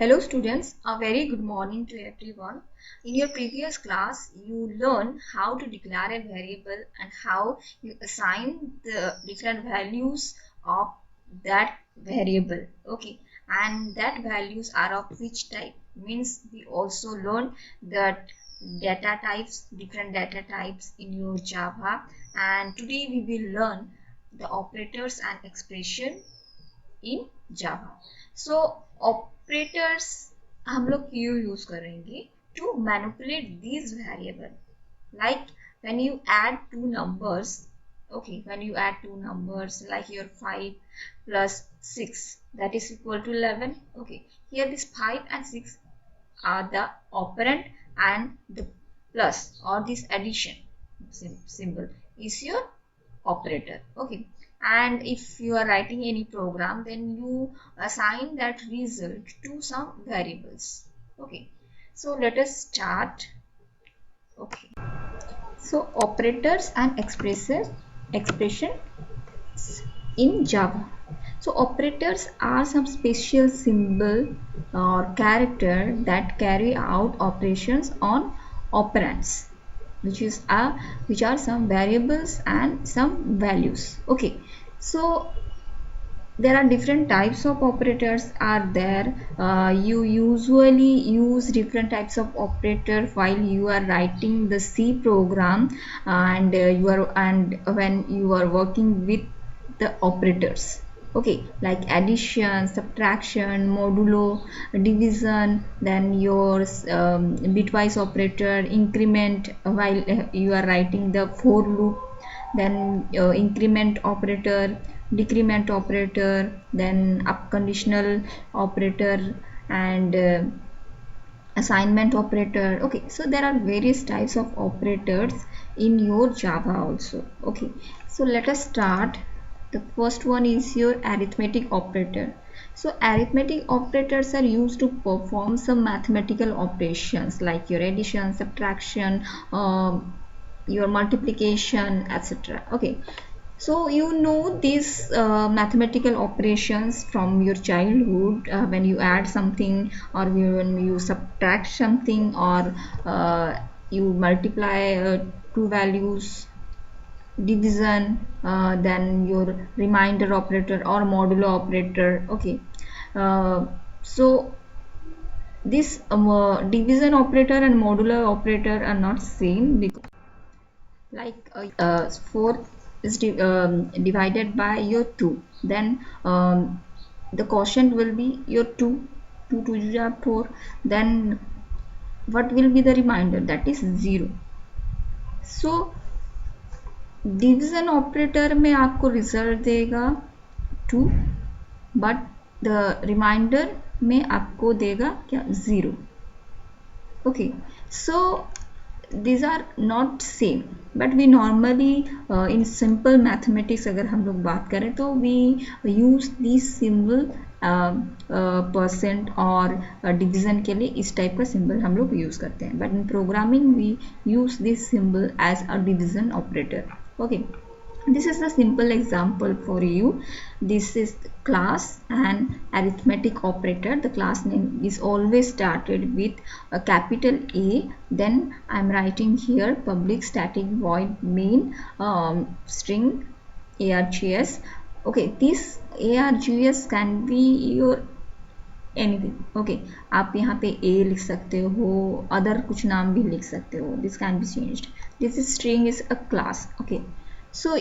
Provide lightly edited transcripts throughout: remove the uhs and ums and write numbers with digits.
Hello students, a very good morning to everyone. In your previous class, you learned how to declare a variable and how you assign the different values of that variable. Okay, and that values are of which type? Means we also learned that data types, different data types in your Java, and today we will learn the operators and expression in Java so operators हम लोग क्यों use करेंगे to manipulate these variable like when you add two numbers. Okay, when you add two numbers like your 5 plus 6, that is equal to 11. Okay, here this 5 and 6 are the operand and the plus or this addition symbol is your operator. Okay, and if you are writing any program, then you assign that result to some variables. Okay, so let us start. Okay, so operators and expression in Java. So operators are some special symbol or character that carry out operations on operands, which are some variables and some values. Okay, so there are different types of operators are there. You usually use different types of operator while you are writing the C program, and when you are working with the operators. Okay, like addition, subtraction, modulo, division, then your bitwise operator, increment while you are writing the for loop, then increment operator, decrement operator, then up conditional operator, and assignment operator. Okay, so there are various types of operators in your Java also. Okay, so let us start. The first one is your arithmetic operator. So arithmetic operators are used to perform some mathematical operations like your addition, subtraction, your multiplication, etc. Okay, so you know these mathematical operations from your childhood, when you add something or when you subtract something, or you multiply two values, division, then your remainder operator or modulo operator. Okay, so this division operator and modular operator are not same, because like 4 is divided by your 2, then the quotient will be your 2, 2 2 are 4, then what will be the remainder? That is 0. So division operator में आपको result देगा 2, but the remainder में आपको देगा क्या? 0. Okay, so these are not same, but we normally in simple mathematics अगर हम लोग बात करें तो we use these symbol percent और डिवीजन के लिए इस टाइप का सिंबल हम लोग यूज करते हैं, but in programming we use this symbol as a division operator. Okay, this is a simple example for you. This is class and arithmetic operator. The class name is always started with a capital A. Then I'm writing here public static void main string args. Okay, this args can be your anything. Okay, आप यहाँ पे a लिख सकते हो, other कुछ नाम भी लिख सकते हो. This can be changed. This string is a class. Okay, so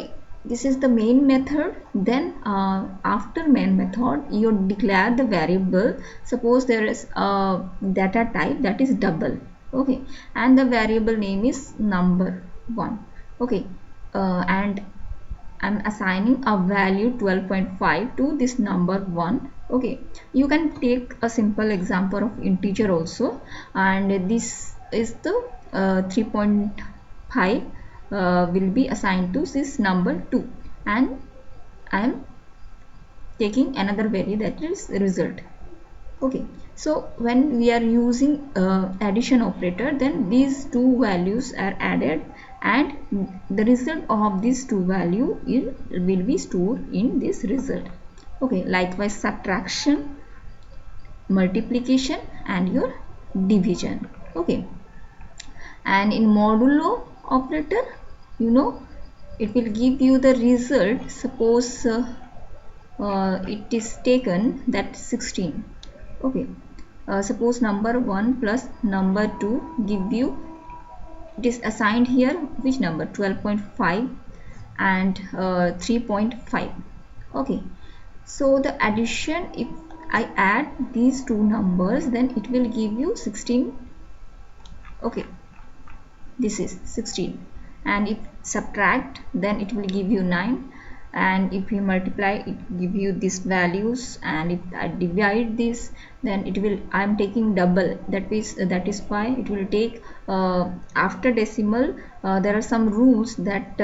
this is the main method. Then after main method you declare the variable. Suppose there is a data type that is double. Okay, and the variable name is number 1. Okay, and I'm assigning a value 12.5 to this number 1. Okay, you can take a simple example of integer also, and this is the 3.5 will be assigned to this number 2, and I am taking another value, that is result. Okay, so when we are using addition operator, then these two values are added and the result of these two value will be stored in this result. Okay, likewise subtraction, multiplication and your division. Okay, and in modulo operator, you know, it will give you the result. Suppose it is taken that 16. Okay, suppose number 1 plus number 2 give you, it is assigned here which number, 12.5 and 3.5. okay, so the addition, if I add these two numbers, then it will give you 16. okay, this is 16, and if subtract, then it will give you 9, and if you multiply, it give you these values, and if I divide this, then it will, I am taking double, that is why it will take after decimal. There are some rules that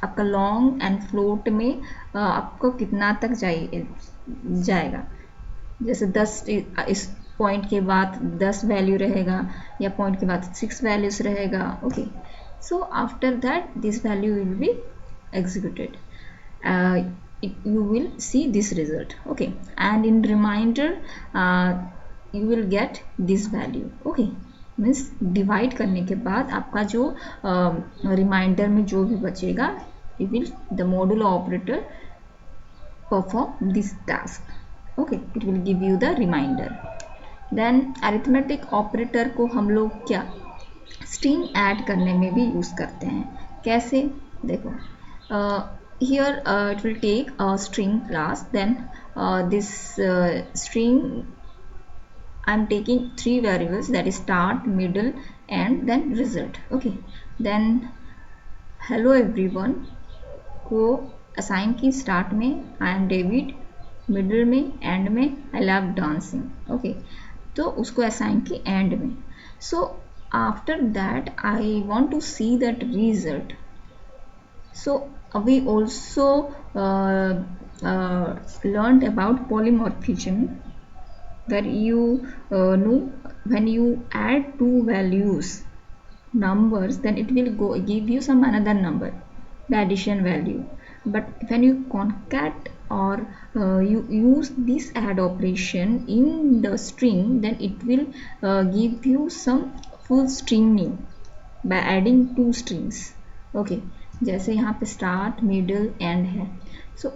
आपका long and float में आपको कितना तक जाएगा, जैसे 10 इस point के बाद 10 वैल्यू रहेगा, या पॉइंट के बाद 6 वैल्यूज रहेगा. Okay, so after that this value will B executed. You will see this result. Okay, and in reminder you will get this value. Okay, means divide करने के बाद आपका जो रिमाइंडर में जो भी बचेगा, you will the modulo operator perform this task. Okay, it will give you the reminder. Then arithmetic operator को हम लोग क्या स्ट्रिंग ऐड करने में भी यूज़ करते हैं. कैसे, देखो, here it will take a string class, then this string I'm taking 3 variables, that is start, middle and then result. okay, then hello everyone को assign की start में I am David, middle में, end में I love dancing. okay, तो उसको assign की end में. so after that I want to see that result. so we also learned about polymorphism, where you know when you add two values numbers, then it will give you some another number, the addition value. But when you concat or you use this add operation in the string, then it will give you some full string name by adding two strings. okay, जैसे यहाँ पे start, middle, end है. so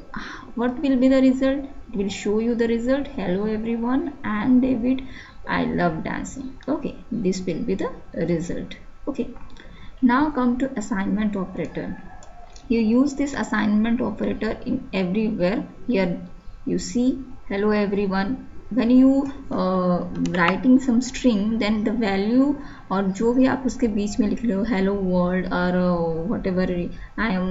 what will be the result? it will show you the result, hello everyone and David, I love dancing. okay, this will be the result. okay, now come to assignment operator. you use this assignment operator in everywhere. here you see hello everyone. when you writing some string, then the value और जो भी आप उसके बीच में लिख रहे हो, hello world और whatever I am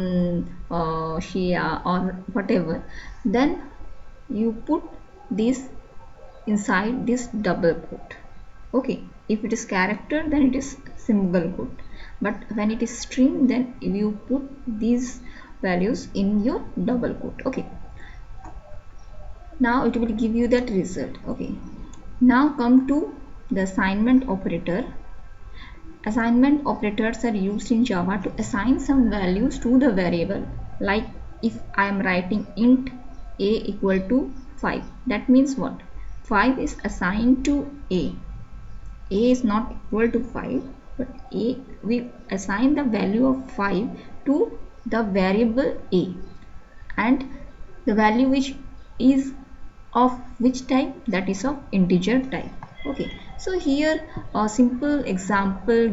Shia or whatever, then you put this inside this double quote. okay, if it is character, then it is single quote, but when it is string, then you put these values in your double quote. okay, now it will give you that result. okay, now come to the assignment operator. assignment operators are used in Java to assign some values to the variable. like if I am writing int a equal to 5, that means what, 5 is assigned to a is not equal to 5, but we assign the value of 5 to the variable a, and the value which is of which type, that is of integer type. okay, so here a simple example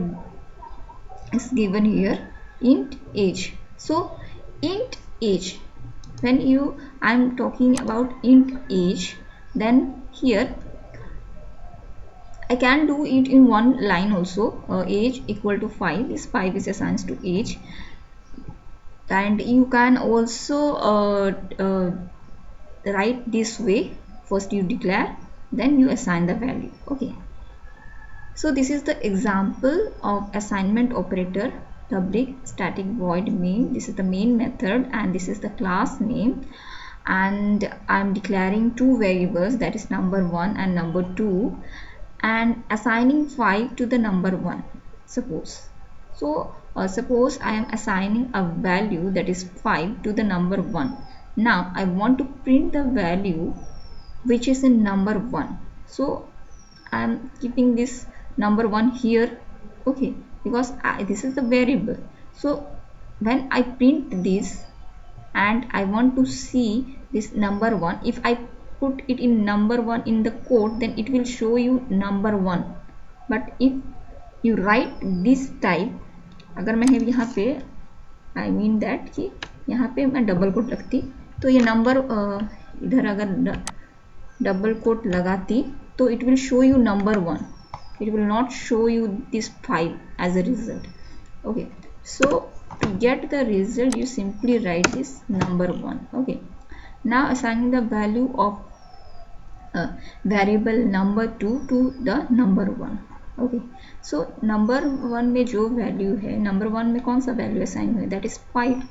is given here, int age. so int age, when I am talking about int age, then here I can do it in one line also. age equal to 5, this 5 is assigned to age, and you can also write this way. first you declare, then you assign the value. okay, so this is the example of assignment operator. public static void main, this is the main method and this is the class name, and I am declaring two variables, that is number 1 and number 2, and assigning 5 to the number 1. suppose suppose I am assigning a value, that is 5, to the number 1. now I want to print the value which is in number 1. So I am keeping this number 1 here, okay, because this is the variable. So when I print this and I want to see this number 1, if I put it in number 1 in the code, then it will show you number 1. but if you write this type, अगर मैं यहाँ पे I mean that कि यहाँ पे मैं double coat लगती तो ये नंबर इधर अगर डबल कोट लगाती तो it will show you number 1, it will not show you this 5 as a result. Okay, so to get the result you simply write this number 1. Okay, now assigning the value of variable number 2 to the number 1. Okay, so number 1 में जो value है, number 1 में कौन सा value assign हुआ है, that is 5,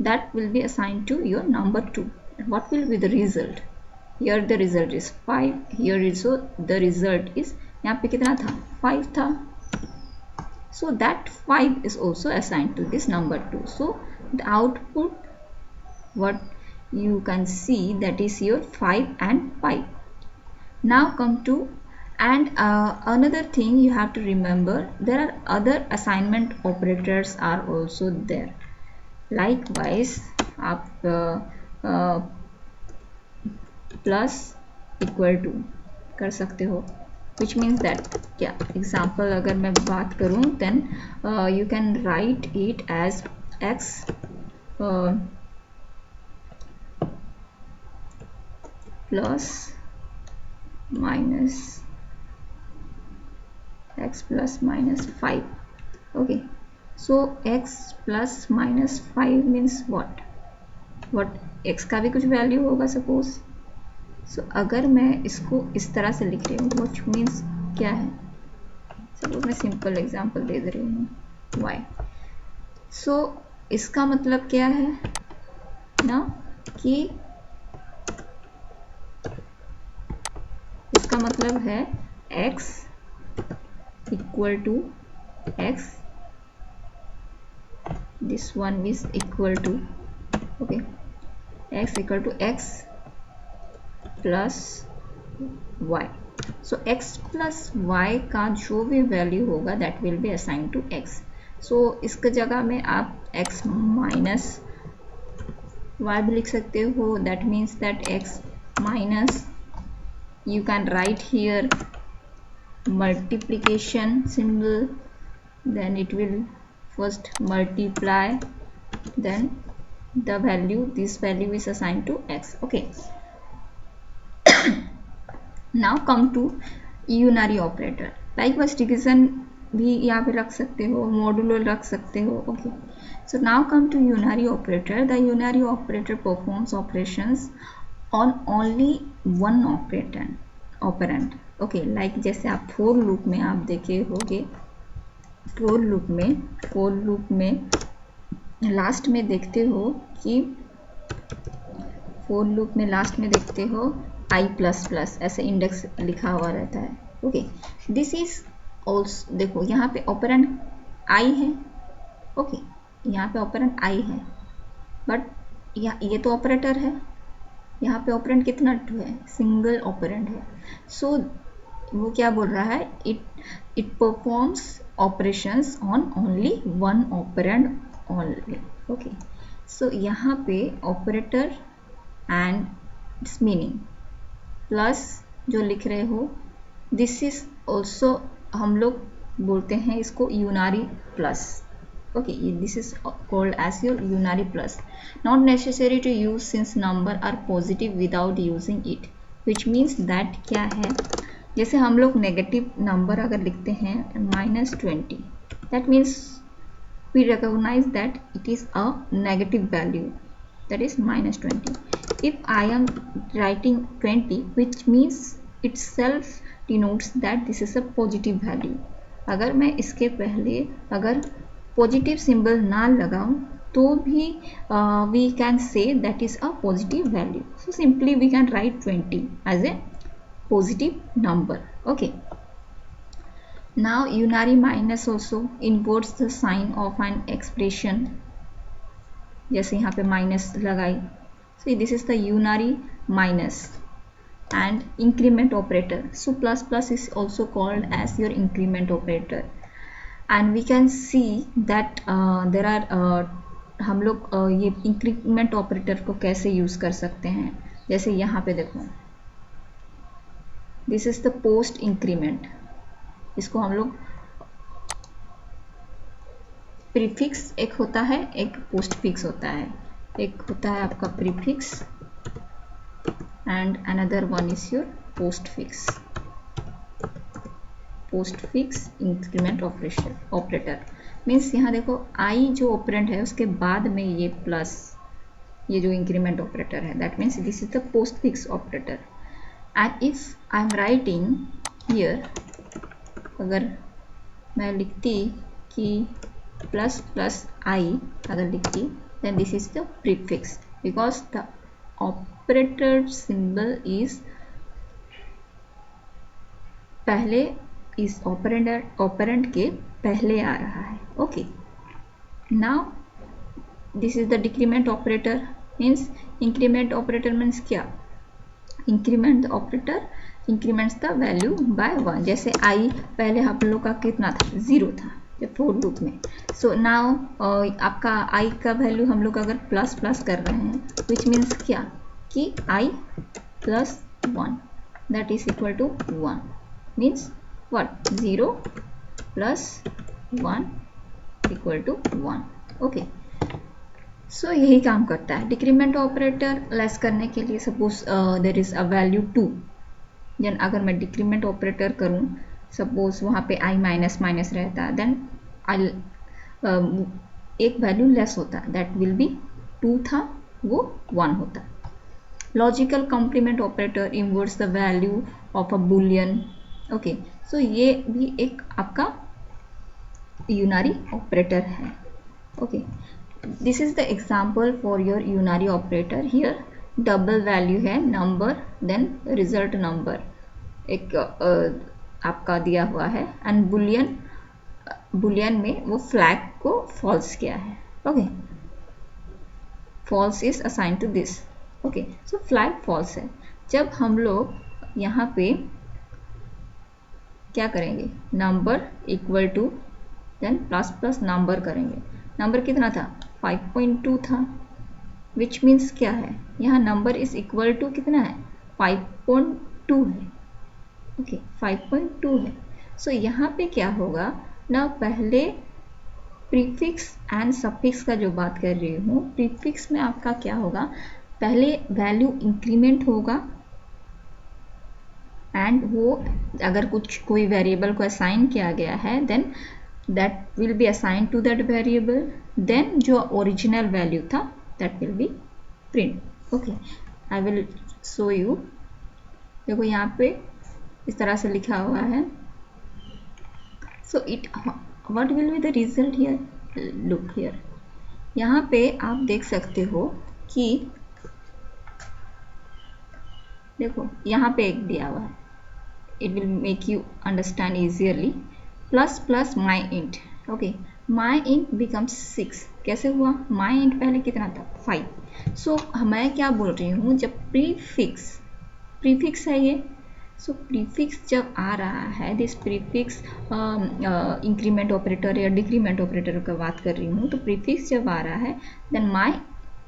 that will be assign to your number 2. What will be the result, here the result is 5, here is the result is, यहाँ पे कितना था, 5 था. So that 5 is also assign to this number 2. So the output what you can see that is your 5 and 5. Now come to, and another thing you have to remember, there are other assignment operators are also there. Likewise आप plus equal to कर सकते हो, which means that क्या example अगर मैं बात करूँ, then you can write it as x plus minus x plus minus 5. okay, so x plus minus 5 means what x का भी कुछ वैल्यू होगा सपोज. सो अगर मैं इसको इस तरह से लिख रही हूँ, which means क्या है, सपोज मैं सिंपल एग्जांपल दे रही हूँ y. सो इसका मतलब क्या है ना, कि इसका मतलब है x equal to x, this one is equal to, okay, x equal to x plus y. so x plus y का जो भी वैल्यू होगा that will be assigned to x. so इसके जगह में आप x minus y भी लिख सकते हो, that means that x minus, you can write here multiplication symbol, then it will first multiply, then the value, this value is assigned to x. okay, now come to unary operator. likewise division भी यहाँ पे रख सकते हो, modulo रख सकते हो. okay, so now come to unary operator. the unary operator performs operations on only one operand. Okay, like जैसे आप फोर लूप में आप देखे होंगे, फोर लूप में लास्ट में देखते हो कि फोर लूप में लास्ट में देखते हो आई प्लस प्लस ऐसे इंडेक्स लिखा हुआ रहता है. ओके, दिस इज ऑल्सो, देखो यहाँ पे ऑपरेंड आई है. ओके, यहाँ पे ऑपरेंड आई है, बट ये तो ऑपरेटर है, यहाँ पे ऑपरेंड कितना है, सिंगल ऑपरेंड है. सो वो क्या बोल रहा है, it performs operations on only one operand only. Okay, so यहाँ पे operator and its meaning plus जो लिख रहे हो, दिस इज ऑल्सो, हम लोग बोलते हैं इसको यूनारी plus. okay, this is called as your unary plus. not necessary to use since number are positive without using it, which means that क्या है, जैसे हम लोग नेगेटिव नंबर अगर लिखते हैं -20, that means we recognize that it is a negative value, that is -20. if I am writing 20, which means itself denotes that this is a positive value. अगर मैं इसके पहले अगर पॉजिटिव सिंबल ना लगाऊं तो भी we can say that is a positive value. So simply we can write 20 as a positive number. Okay, now unary minus also inverts the sign of an expression. जैसे यहाँ पे माइनस लगाई, so this is the unary minus. and increment operator. So plus plus is also called as your increment operator, and we can see that there are हम लोग ये increment operator को कैसे use कर सकते हैं. जैसे यहाँ पे देखो, this is the post increment. इसको हम लोग प्रीफिक्स एक होता है, एक पोस्ट फिक्स होता है. एक होता है आपका prefix and another one is your postfix. postfix increment operator means यहाँ देखो i जो ऑपरेंड है उसके बाद में ये प्लस, ये जो इंक्रीमेंट ऑपरेटर है, that means this is the postfix operator. and if I am writing here, अगर मैं लिखती कि प्लस प्लस आई अगर लिखती, then this is the prefix because the operator symbol is पहले इस ऑपरेंड के पहले आ रहा है. Okay, now this is the decrement operator. Means increment operator means क्या? Increment operator increments the value by 1. जैसे आई पहले हम लोग का कितना था? 0 था जब फोर लूप में. सो नाउ आपका आई का वैल्यू हम लोग अगर प्लस प्लस कर रहे हैं, विच मीन्स क्या कि I plus 1 that is equal to 1. Means what? 0 plus 1 equal to 1. Okay, so यही काम करता है डिक्रीमेंट ऑपरेटर लेस करने के लिए. Suppose there is a value 2, then अगर मैं डिक्रीमेंट ऑपरेटर करूं, सपोज वहाँ पे आई माइनस माइनस रहता, देन आई एक वैल्यू लेस होता, दैट विल बी 2 था, वो 1 होता. Logical complement operator inverts the value of a boolean. Okay, so ये भी एक आपका यूनारी ऑपरेटर है. Okay, this is the example for your unary operator. Here double value है नंबर, देन रिजल्ट नंबर एक आपका दिया हुआ है, एंड बुलियन में वो फ्लैग को फॉल्स किया है. Okay, false is assign to this. Okay, so flag false है. जब हम लोग यहाँ पे क्या करेंगे? Number equal to, then plus plus number करेंगे. नंबर कितना था? 5.2 था, विच मीन्स क्या है? यहाँ नंबर इज इक्वल टू कितना है? 5.2 है. ओके, 5.2 है. सो यहाँ पे क्या होगा ना, पहले प्रीफिक्स एंड सफिक्स का जो बात कर रही हूँ, प्रीफिक्स में आपका क्या होगा? पहले वैल्यू इंक्रीमेंट होगा, एंड वो अगर कोई वेरिएबल को असाइन किया गया है, then that will be assign to that variable. Then जो ओरिजिनल वैल्यू था that will be print. Okay, I will show you. देखो यहाँ पे इस तरह से लिखा हुआ है. So it what will be the result here? Look here, यहाँ पे आप देख सकते हो कि देखो यहाँ पे एक दिया हुआ है. It will make you understand easily. Plus plus my int. Okay, my int becomes 6. कैसे हुआ? माई इंट पहले कितना था? 5. सो मैं क्या बोल रही हूँ, जब प्रीफिक्स है ये, सो प्रीफिक्स जब आ रहा है, दिस प्रीफिक्स इंक्रीमेंट ऑपरेटर या डिक्रीमेंट ऑपरेटर का बात कर रही हूँ, तो प्रीफिक्स जब आ रहा है, देन माई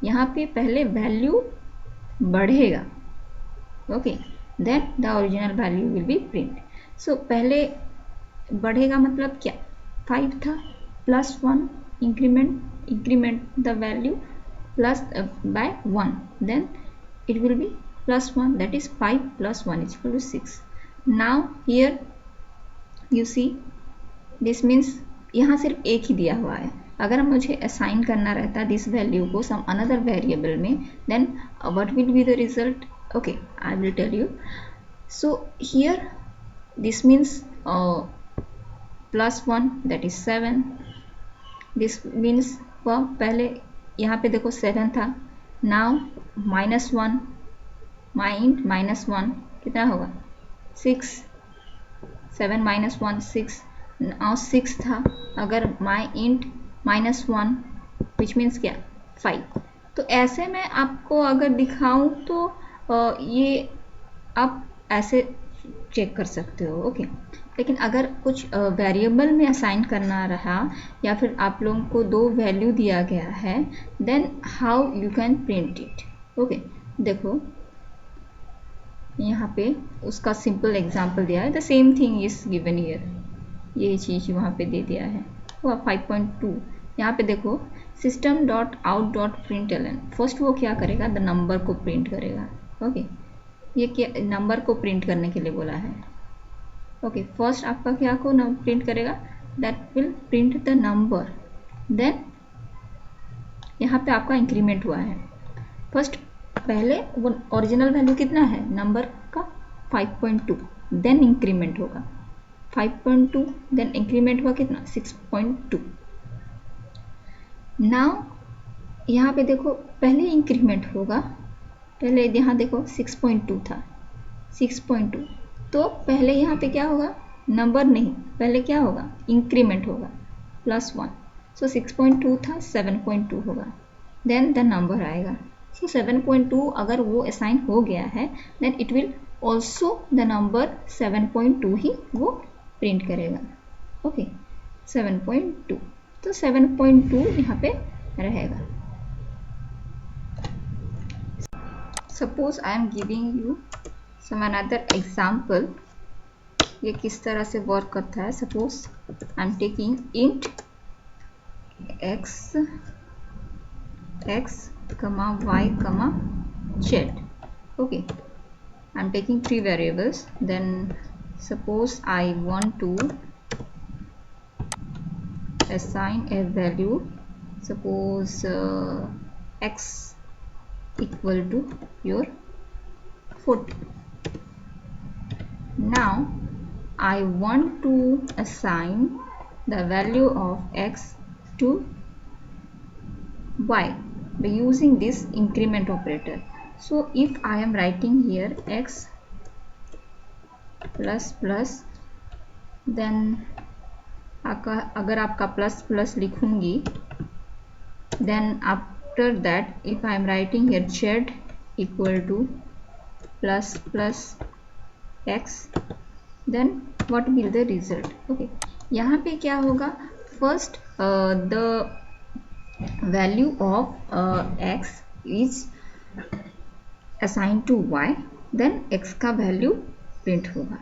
यहाँ पे पहले वैल्यू बढ़ेगा. Okay, then the original value will be print. So पहले बढ़ेगा मतलब क्या? 5 था, plus 1 increment the value plus by 1, then it will be plus 1, that is 5 plus 1 is equal to 6. Now here you see, this means यहाँ सिर्फ एक ही दिया हुआ है. अगर मुझे असाइन करना रहता दिस वैल्यू को सम अनदर वेरिएबल में, then what will be the result? Okay, I will tell you. So here this means plus 1, that is 7. this means पहले यहाँ पे देखो 7 था. Now minus 1, माई इंट माइनस 1 कितना होगा? 6. 7 माइनस 1 6. और 6 था, अगर माई इंट माइनस 1 विच मीन्स क्या? 5. तो ऐसे में आपको अगर दिखाऊं तो ये आप ऐसे चेक कर सकते हो। ओके, लेकिन अगर कुछ वेरिएबल में असाइन करना रहा या फिर आप लोगों को दो वैल्यू दिया गया है, then how you can print it. Okay, देखो यहाँ पे उसका सिंपल एग्जांपल दिया है, the same thing is given here, ये चीज़ वहाँ पे दे दिया है। वो 5.2 यहाँ पे देखो system dot out dot print ln, first वो क्या करेगा, द नंबर को प्रिंट करेगा। ओके, ये क्या नंबर को प्रिंट करने के लिए बोला है। ओके, फर्स्ट आपका क्या को प्रिंट करेगा, that will print the number. Then यहाँ पे आपका इंक्रीमेंट हुआ है। फर्स्ट पहले वो ओरिजिनल वैल्यू कितना है नंबर का 5.2, देन इंक्रीमेंट होगा 5.2, देन इंक्रीमेंट हुआ कितना 6.2। नाउ यहाँ पे देखो पहले इंक्रीमेंट होगा, पहले यहाँ देखो 6.2 था, 6.2, तो पहले यहाँ पे क्या होगा, नंबर नहीं, पहले क्या होगा, इंक्रीमेंट होगा +1। सो 6.2 था 7.2 होगा, देन द नंबर आएगा। सो 7.2 अगर वो असाइन हो गया है, then it will also the number 7.2 ही वो प्रिंट करेगा। ओके, 7.2, तो 7.2 यहाँ पे रहेगा। Suppose I am giving you some another example, ये किस तरह से वर्क करता है। Suppose I am taking int x comma y comma z। okay, I'm taking 3 variables. Then suppose I want to assign a value, suppose x equal to your 40. Now I want to assign the value of x to y by using this increment operator. So if I am writing here x plus plus, then अगर आपका plus plus लिखूंगी, then after that if I am writing here z equal to plus plus x, then what will the result। okay, यहाँ पे क्या होगा, first the value of x is assigned to y, then x का value print होगा,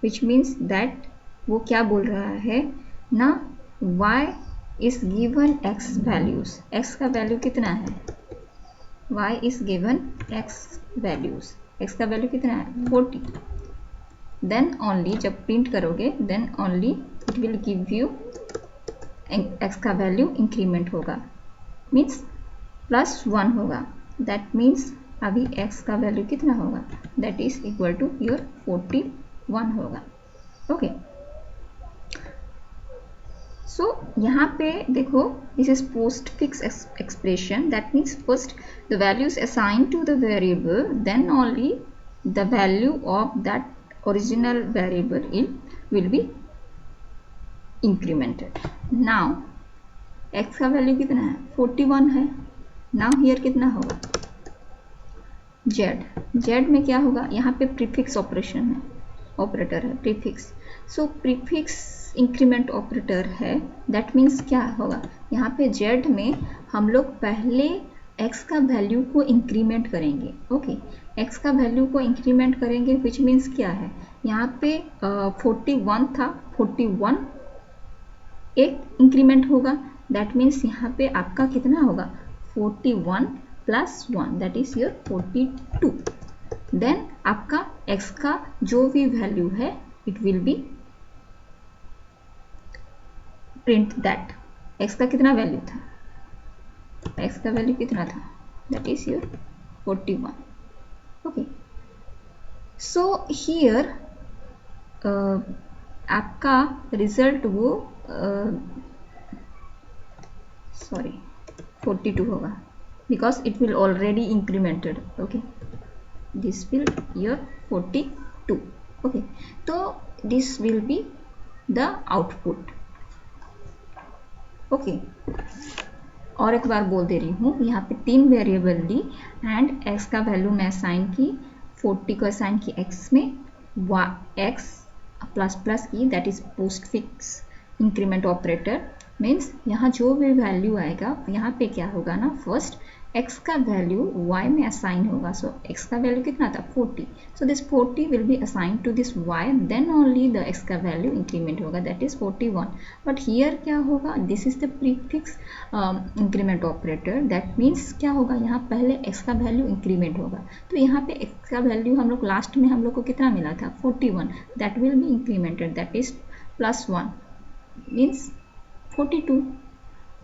which means that वो क्या बोल रहा है ना, y is given x values, x का वैल्यू कितना है, y is given x values, x का वैल्यू कितना है 40, then only जब प्रिंट करोगे then only it will give you x का वैल्यू इंक्रीमेंट होगा, मीन्स +1 होगा। दैट मीन्स अभी x का वैल्यू कितना होगा, that is equal to your 41 होगा। ओके, सो यहाँ पे देखो this is postfix expression, that means first the value is assigned to the variable, then only the value of that original variable will be incremented. Now x का value कितना है 41 है, now here कितना होगा z में क्या होगा, यहाँ पे प्रीफिक्स ऑपरेशन है, ऑपरेटर है प्रीफिक्स, सो प्रीफिक्स इंक्रीमेंट ऑपरेटर है, दैट मीन्स क्या होगा, यहाँ पे z में हम लोग पहले x का वैल्यू को इंक्रीमेंट करेंगे। ओके, x का वैल्यू को इंक्रीमेंट करेंगे, विच मीन्स क्या है, यहाँ पे 41 था, 41 एक इंक्रीमेंट होगा, दैट मीन्स यहाँ पे आपका कितना होगा 41 + 1, दैट इज योर 42। देन आपका x का जो भी वैल्यू है it will be print that, x का कितना वैल्यू था, x का वैल्यू कितना था, that is your 41। Okay, so here आपका रिजल्ट वो 42 होगा, because it will already incremented। okay, this will your 42। okay, तो this will be the output। okay, और एक बार बोल दे रही हूँ, यहाँ पे 3 वेरिएबल ली एंड x का वैल्यू मैं असाइन की 40 को असाइन किया x में, x plus plus E that is post fix increment operator means यहाँ जो भी वैल्यू आएगा यहाँ पे क्या होगा ना, फर्स्ट x का वैल्यू y में असाइन होगा. सो x का वैल्यू कितना था 40. So this 40 will be assign to this y, then only the x का वैल्यू इंक्रीमेंट होगा दैट इज 41. बट हियर क्या होगा, this is the prefix increment operator, that means क्या होगा, यहाँ पहले x का वैल्यू इंक्रीमेंट होगा. तो यहाँ पे x का वैल्यू हम लोग लास्ट में हम लोग को कितना मिला था 41, that will be incremented that is +1 means 42.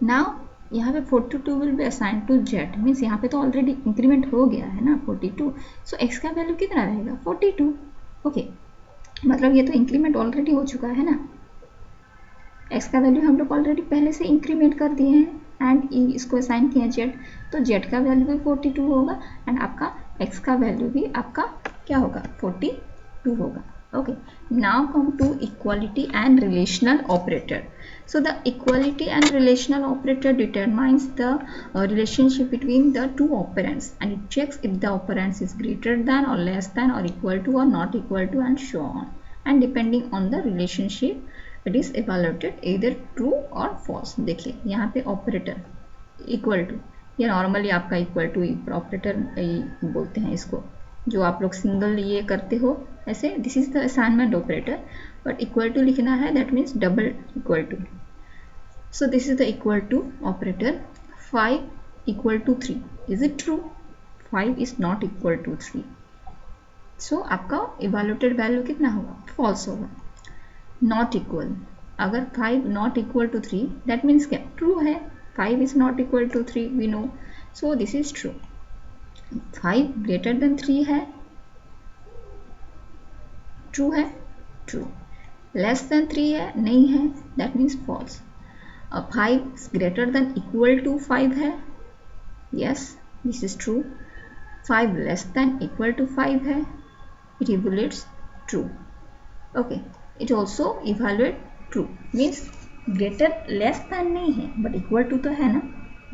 Now यहाँ पे 42 will be assign to z means यहाँ पे तो ऑलरेडी इंक्रीमेंट हो गया है ना 42. सो x का वैल्यू कितना रहेगा 42. ओके, मतलब ये तो इंक्रीमेंट ऑलरेडी हो चुका है ना, x का वैल्यू हम लोग ऑलरेडी पहले से इंक्रीमेंट कर दिए हैं एंड इसको असाइन किया z, तो z का वैल्यू भी 42 होगा एंड आपका x का वैल्यू भी आपका क्या होगा 42 होगा. Okay, now come to equality and relational operator. So the equality and relational operator determines the relationship between the two operands and it checks if the operands is greater than or less than or equal to or not equal to and so on. And depending on the relationship, it is evaluated either true or false. देखिए यहाँ पे operator equal to, ये normally आपका equal to operator बोलते हैं इसको, जो आप लोग सिंगल ये करते हो ऐसे, this is the assignment operator, but equal to लिखना है that means double equal to. So this is the equal to operator. 5 equal to 3, is it true? 5 is not equal to 3. सो आपका इवैल्यूएटेड वैल्यू कितना होगा, false होगा. Not equal, अगर 5 not equal to 3 that means क्या, true है. 5 is not equal to 3 we know, so this is true. 5 greater than 3 है, true है, ट्रू. लेस देन 3 है, नहीं है, that means false. 5 greater than equal to 5 है, yes this is true. 5 less than equal to 5 है, it evaluates true. Okay, it also evaluate true means greater less than नहीं है but equal to तो है ना,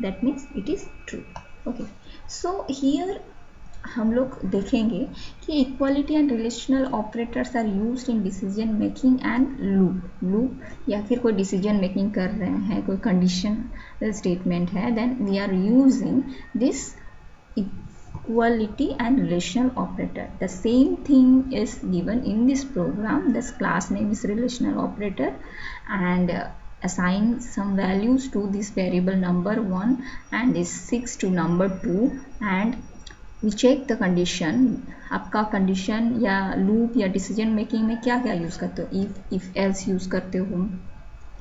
that means it is true. Okay, so here हम लोग देखेंगे कि equality and relational operators are used in decision making and loop या फिर कोई डिसीजन मेकिंग कर रहे हैं, कोई कंडीशन स्टेटमेंट है, then we are using this equality and relational operator. The same thing is given in this program. This class name is relational operator and assign some values to this variable number 1 and this 6 to number 2 and we check the condition. आपका condition या loop या decision making में क्या क्या use करते हो, if else use करते हो,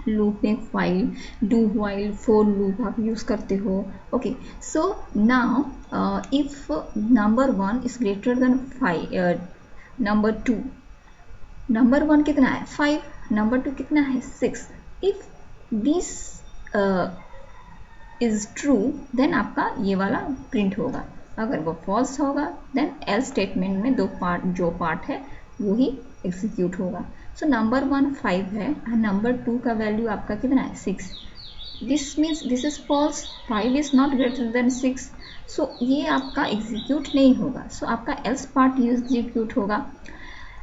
लूप में while, do while, for loop आप यूज़ करते हो. Okay, so now if number 1 is greater than 5, number 2, number 1 कितना है 5, नंबर 2 कितना है 6. If this is true then आपका ये वाला प्रिंट होगा. अगर वो फॉल्स होगा देन एल्स स्टेटमेंट में जो पार्ट है वो ही एग्जीक्यूट होगा. सो नंबर 1 5 है और नंबर 2 का वैल्यू आपका कितना है 6. This means this is false, 5 is not greater than 6. सो ये आपका एग्जीक्यूट नहीं होगा. सो आपका एल्स पार्ट एग्जीक्यूट होगा.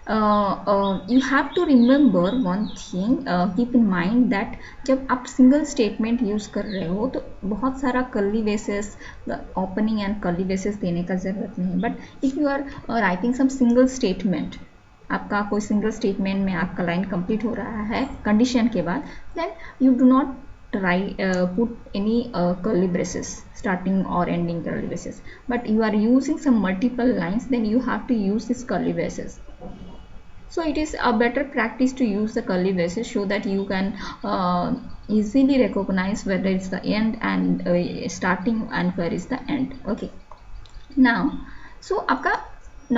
You have to remember one thing, keep in mind that जब आप सिंगल स्टेटमेंट यूज़ कर रहे हो तो बहुत सारा curly braces, opening and curly braces देने का ज़रूरत नहीं. But if you are writing some single statement, आपका कोई सिंगल स्टेटमेंट में आपका लाइन कंप्लीट हो रहा है कंडीशन के बाद, then you do not put any curly braces starting or ending curly braces, but you are using some multiple lines, then you have to use this curly braces. So it is a better practice to use the curly braces so that you can easily recognize whether it's the end and starting and where is the end. Okay, now so आपका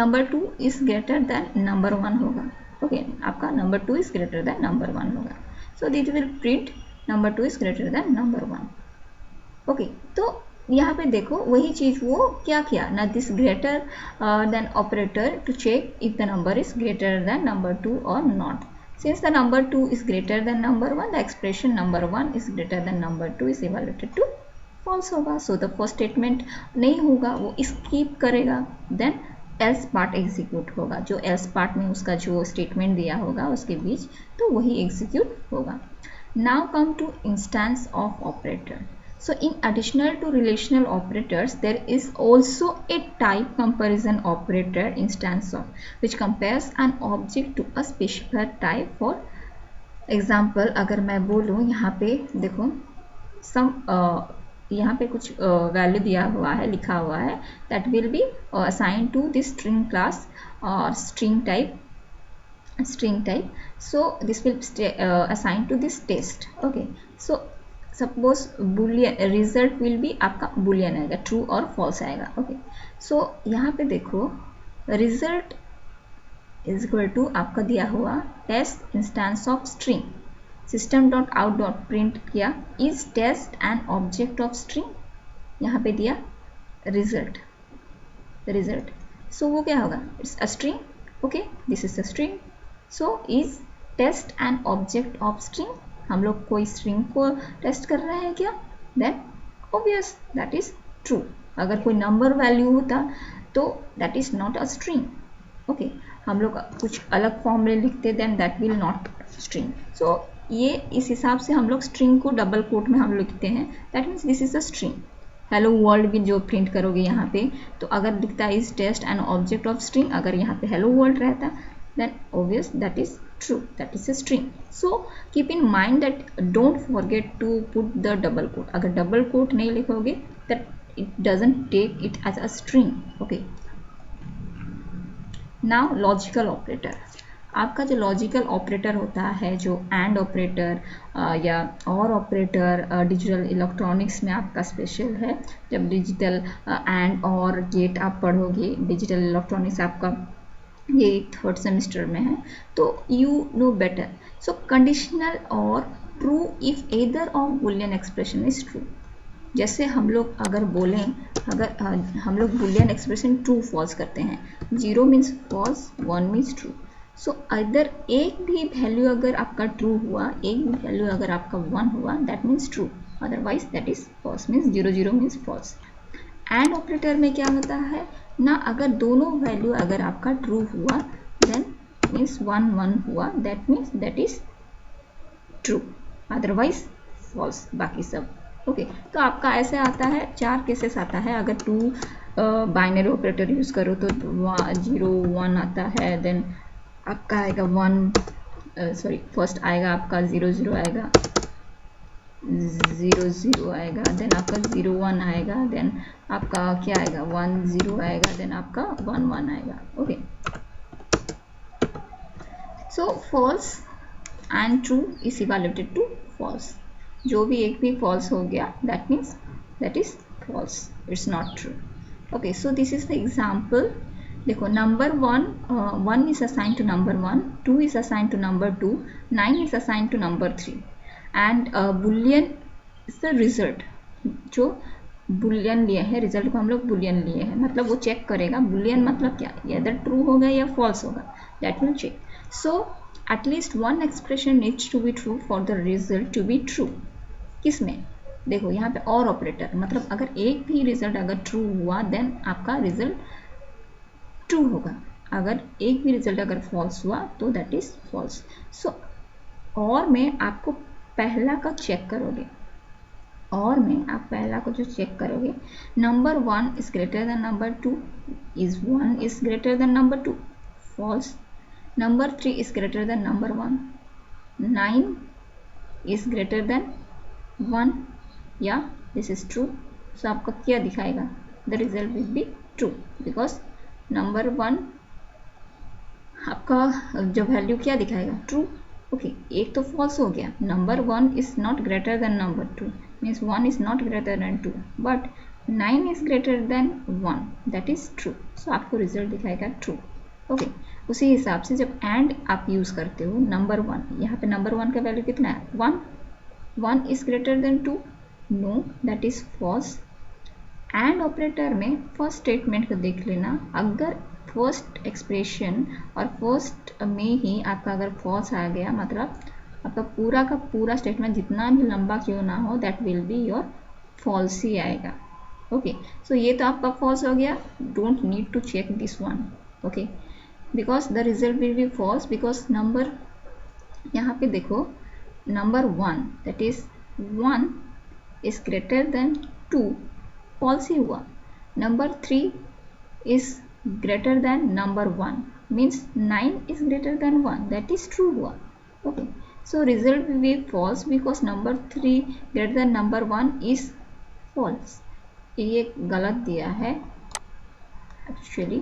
number 2 is greater than number 1 होगा. Okay, आपका number 2 is greater than number 1 होगा. So it will print number 2 is greater than number 1. Okay, तो यहाँ पे देखो वही चीज़ वो क्या किया ना, this greater than operator to check if the number is greater than number 2 और not. Since the number 2 is greater than number 1, the expression number 1 is greater than number 2 is evaluated to false होगा. So the first statement नहीं होगा, वो skip करेगा. Then else part execute होगा, जो else part में उसका जो स्टेटमेंट दिया होगा उसके बीच, तो वही एग्जीक्यूट होगा. Now come to instance of operator. So in additional to relational operators, there is also a type comparison operator instance of which compares an object to a specified type. For example, अगर मैं बोलूँ यहाँ पे देखो some यहाँ पे कुछ value दिया हुआ है, लिखा हुआ है, that will be assigned to this string class or string type. So this will assigned to this test. Okay, so suppose Boolean result will B आपका बुलियन आएगा, ट्रू और फॉल्स आएगा. ओके, सो यहाँ पे देखो रिजल्ट इज इक्वल टू आपका दिया हुआ test instance of string, system dot out dot print किया is test and object of string, यहाँ पे दिया रिजल्ट. सो वो क्या होगा, it's a string. Okay, this is a string. So is test and object of string. हम लोग कोई स्ट्रिंग को टेस्ट कर रहे हैं क्या, then obvious that is true. अगर कोई नंबर वैल्यू होता तो that is not a string. Okay, हम लोग कुछ अलग फॉर्म में लिखते then that will not string. So ये इस हिसाब से हम लोग स्ट्रिंग को डबल कोट में हम लिखते हैं, that means this is a string. Hello world भी जो प्रिंट करोगे यहाँ पे, तो अगर लिखता है is test and object of string, अगर यहाँ पे हेलो वर्ल्ड रहता then obvious that is true, that is a string. So keep in mind that don't forget to put the double quote. अगर double quote नहीं लिखोगे that it doesn't take it as a string. Okay, now logical operator. आपका जो logical operator होता है, जो and operator या और ऑपरेटर डिजिटल इलेक्ट्रॉनिक्स में आपका स्पेशल है. जब डिजिटल एंड और गेट आप पढ़ोगे, डिजिटल इलेक्ट्रॉनिक्स आपका ये 3rd सेमेस्टर में है, तो you know better. So conditional और true if either of boolean expression is true. जैसे हम लोग अगर बोलें, अगर हम लोग बुलियन एक्सप्रेशन ट्रू फॉल्स करते हैं, 0 means false, 1 means true. So other एक भी वैल्यू अगर आपका ट्रू हुआ, एक भी वैल्यू अगर आपका 1 हुआ, that means true, otherwise that is false, means 0 means false. And operator में क्या होता है ना, अगर दोनों वैल्यू अगर आपका ट्रू हुआ देन मीन्स 1 हुआ, that means that is true, otherwise false बाकी सब. ओके, तो आपका ऐसे आता है, 4 केसेस आता है. अगर 2 बाइनरी ऑपरेटर यूज करो तो 0 1 आता है, देन आपका आएगा 1 फर्स्ट आएगा आपका 0 आएगा, 0 आएगा, देन आपका 0 1 आएगा, देन आपका क्या आएगा 1 0 आएगा, देन आपका 1 1 आएगा. Okay, so false and true is evaluated to false. जो भी एक भी फॉल्स हो गया, that means that is false, it's not true. Okay, so this is the example. देखो, number 1 is assign to number 1, 2 is assign to number 2, 9 is assign to number 3. And boolean is the result. जो boolean लिए हैं, result को हम लोग Boolean लिए हैं, मतलब वो चेक करेगा. बुलियन मतलब क्या, अदर ट्रू होगा या फॉल्स होगा, that will check. So at least 1 expression needs to be true for the result to be true. किसमें, देखो यहाँ पे और ऑपरेटर, मतलब अगर एक भी रिजल्ट अगर ट्रू हुआ देन आपका रिजल्ट ट्रू होगा. अगर एक भी रिजल्ट अगर फॉल्स हुआ तो दैट इज फॉल्स. सो और में आपको पहला का चेक करोगे, और में आप पहला को जो चेक करोगे, number 1 is greater than number 2, is 1 is greater than number 2, false. Number 3 is greater than number 1, 9 is greater than 1, या दिस इज ट्रू. सो आपका क्या दिखाएगा, the result will be true, because number 1 आपका जो value क्या दिखाएगा, true. Okay, एक तो फॉल्स हो गया. Number 1 is not greater than number 2, means 1 is not greater than 2, but 9 is greater than 1, that is true. So आपको रिजल्ट दिखाएगा ट्रू. ओके, उसी हिसाब से जब एंड आप यूज करते हो, नंबर 1, यहाँ पे नंबर 1 का वैल्यू कितना है, 1 is greater than 2, no, that is false. And operator में फर्स्ट स्टेटमेंट को देख लेना, अगर फर्स्ट एक्सप्रेशन और फर्स्ट में ही आपका अगर फॉल्स आ गया, मतलब आपका पूरा का पूरा स्टेटमेंट जितना भी लंबा क्यों ना हो, that will be your false ही आएगा. ओके, सो ये तो आपका फॉल्स हो गया, don't need to check this one, okay, because the result will be false, because number, यहाँ पे देखो number 1 that is 1 is greater than 2, false ही हुआ. Number 3 is greater than number 1 means 9 is greater than 1, that is true हुआ. Okay, so result will be false because number 3 greater than number 1 is false. ये गलत दिया है actually.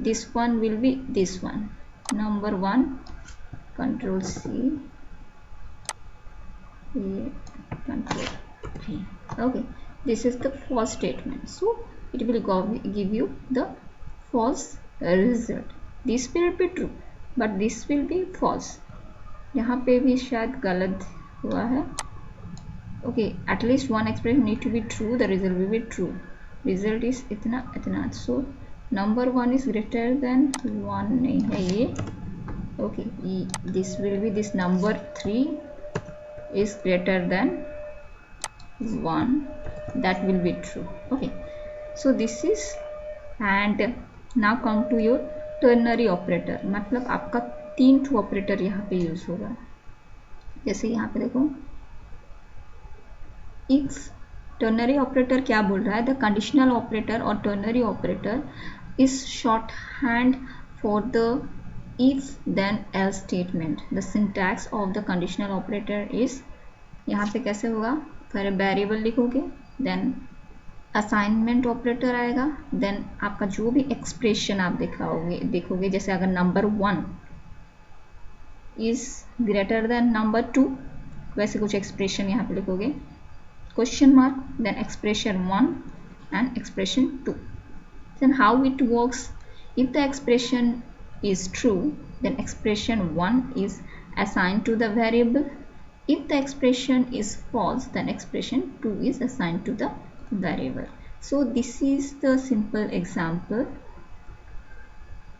This one will be this one, number 1, control C, control V. Okay, this is the false statement, so it will give you the false result. This will be true but this will be false. यहाँ पे भी शायद गलत हुआ है. Okay, at least one expression need to be true, the result will be true. Result is इतना इतना, so number 1 is greater than 1 नहीं है ये. Okay, this will be this number 3 is greater than 1, that will be true. Okay, so this is, and now come to your ternary operator. मतलब आपका 3 ठो operator यहाँ पे यूज होगा. जैसे यहाँ पे देखो, इफ ternary operator क्या बोल रहा है, द कंडीशनल ऑपरेटर और ternary operator is short hand for the if then else statement. The syntax of the conditional operator is, यहाँ पे कैसे होगा, पहले वेरिएबल लिखोगे, देन असाइनमेंट ऑपरेटर आएगा, देन आपका जो भी एक्सप्रेशन आप देखोगे, जैसे अगर number 1 is greater than number 2, वैसे कुछ एक्सप्रेशन यहाँ पे लिखोगे, question mark, then expression 1 and expression 2. Then how it works, if the expression is true, then expression 1 is assigned to the variable. If the expression is false, then expression 2 is assigned to the variable. So this is the simple example.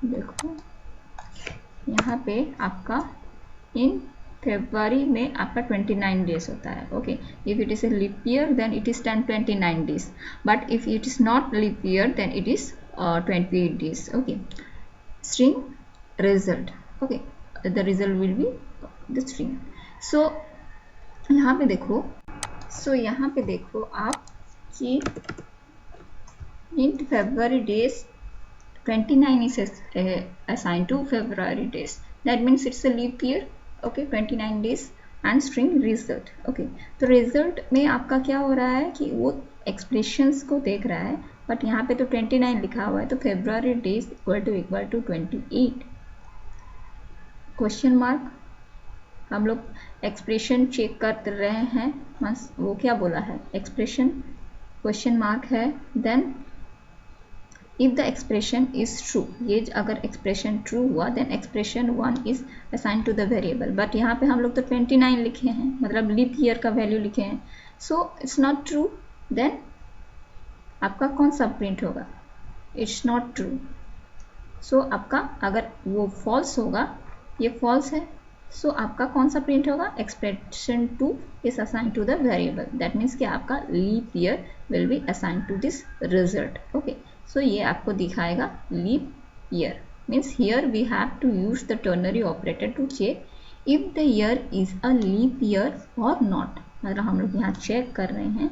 देखो यहाँ पे आपका in February में आपका 29 days होता है. Okay, if it is a leap year then it is 29 days, but if it is not leap year then it is 28 days. Okay, string result. Okay, the result will be the string. So यहाँ पे देखो, आप कि in February days 29 is assigned to February days. That means it's a leap year. Okay, 29 days and string result. Okay, तो result में आपका क्या हो रहा है कि वो expressions को देख रहा है, बट यहाँ पे तो 29 लिखा हुआ है, तो February days equal to 28. Question mark, हम लोग एक्सप्रेशन चेक कर रहे हैं, बस वो क्या बोला है, एक्सप्रेशन क्वेश्चन मार्क है, then if the expression is true, ये अगर एक्सप्रेशन ट्रू हुआ then expression 1 is assign to the variable, but यहाँ पे हम लोग तो 29 लिखे हैं, मतलब लीप ईयर का वैल्यू लिखे हैं, so it's not true. Then आपका कौन सा प्रिंट होगा, इट्स नॉट ट्रू. सो आपका अगर वो फॉल्स होगा, ये फॉल्स है, सो आपका कौन सा प्रिंट होगा, expression 2 is assign to the variable. That means कि आपका leap year will be assign to this result. Okay, so ये आपको दिखाएगा leap year, means here we have to use the ternary operator to check if the year is a leap year और not. मतलब हम लोग यहाँ check कर रहे हैं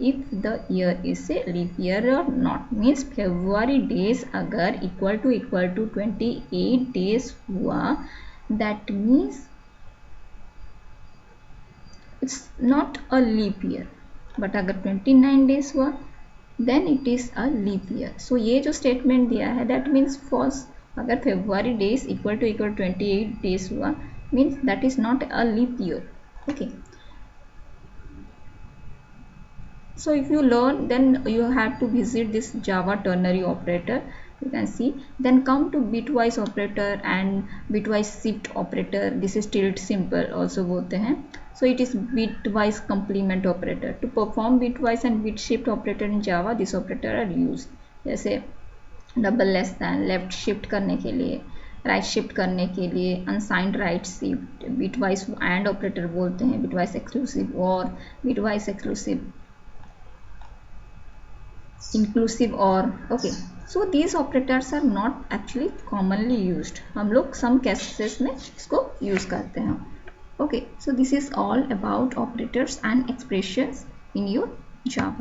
if the year is a leap year or not, means February days अगर equal to 28 days हुआ, that means it's not a leap year. but अगर 29 days हुआ then it is a leap year. so ये जो statement दिया है that means false. अगर February days equal to 28 days हुआ means that is not a leap year. okay, so if you learn, then you have to visit this Java ternary operator, you can see. Then come to bitwise operator and bitwise shift operator. This is tilt simple also बोलते हैं. So it is bitwise complement operator. To perform bitwise and bit shift operator in Java, this operator are used. जैसे double less than, left shift करने के लिए, right shift करने के लिए, unsigned right shift, bitwise and operator बोलते हैं, bitwise exclusive और bitwise exclusive. inclusive or. Okay, so these operators are not actually commonly used. हम लोग some cases में इसको use करते हैं. Okay, so this is all about operators and expressions in your Java.